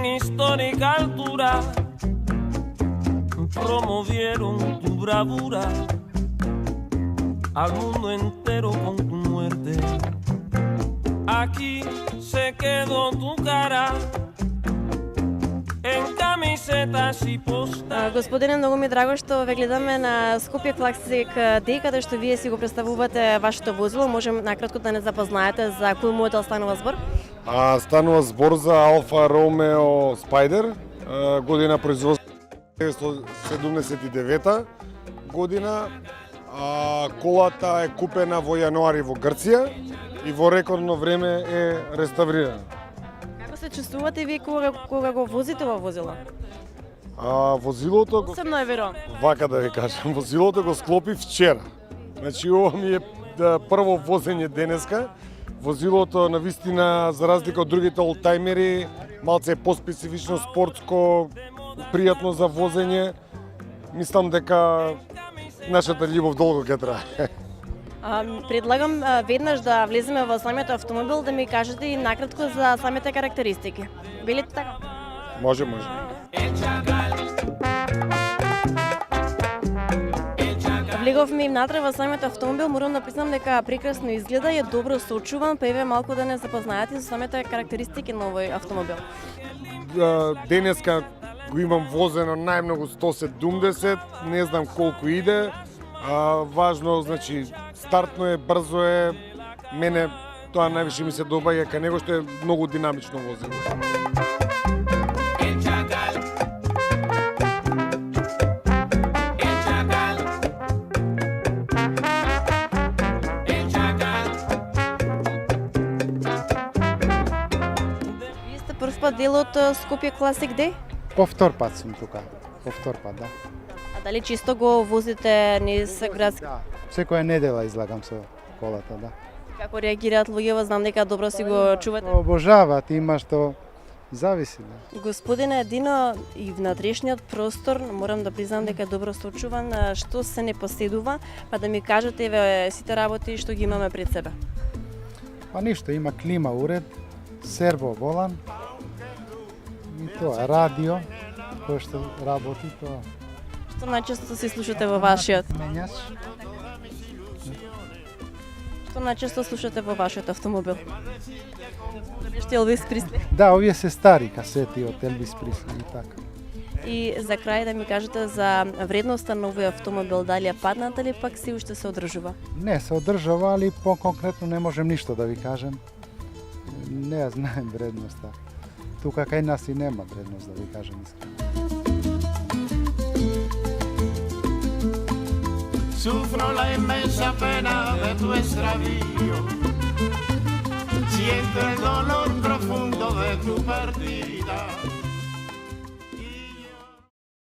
en histórica altura promovieron tu bravura al mundo entero con tu muerte. Aquí se quedó tu cara en camisetas и поста. Господине, многу ми е драго што ве гледаме на Скопје Класик Дей, каде што вие си го представувате вашето возило. Можем накратко да не запознаете за кој модел станува збор? Станува збор за Алфа Ромео Спайдер, година производство 1979 година. Колата е купена во јануари во Грција и во рекордно време е реставрирана. Како се чувствувате вие кога го возите во возило? Возилото Посебно е веро. Вака да ви кажам, возилото го склопи вчера. Значи ова ми е прво возење денеска. Возилото навистина, за разлика од другите олтајмери, малце е поспецифично, спортско, пријатно за возење. Мислам дека нашата љубов долго ќе трае. Предлагам веднаш да влеземе во самиот автомобил, да ми кажете и накратко за самите карактеристики. Велите така? Може. Влеговме им натре во самиот автомобил, морам да признам дека прекрасно изгледа и е добро сочуван, па еве малку да не запознаете со самите карактеристики на овој автомобил. Денеска го имам возено најмногу 170, не знам колку иде. Важно, значи, стартно е, брзо е. Мене тоа највише ми се добаѓа кај него што е многу динамично возило. Вие сте прв пат дел од Скопје Класик Дей? Повтор пат сум тука. Повтор пат, да. А дали чисто го возите низ градски? Да. Секоја недела излагам со колата, да. Како реагираат луѓето? Знам дека добро си го чувате. Обожаваат, има што зависи, да. Господине, едино и внатрешниот простор, морам да признам дека е добро сочуван, што се не поседува, па да ми кажете еве сите работи што ги имаме пред себе. Па ништо, има клима уред, серво волан, и тоа, радио, кој што работи, тоа. Што најчесто се слушате во вашиот? Менјаш. Што најчесто слушате во вашиот автомобил? Нешто Елвис Пресли? Да, овие се стари касети од Елвис Пресли и така. И за крај да ми кажете за вредноста на овој автомобил, дали е падната или пак си уште се одржува? Не, се одржава, али по-конкретно не можем ништо да ви кажем. Не ја знаем вредноста. Тука кај нас и нема вредност, да ви кажем искрено. Sufro la inmensa pena de tu extravío, siento el dolor profundo de tu partida.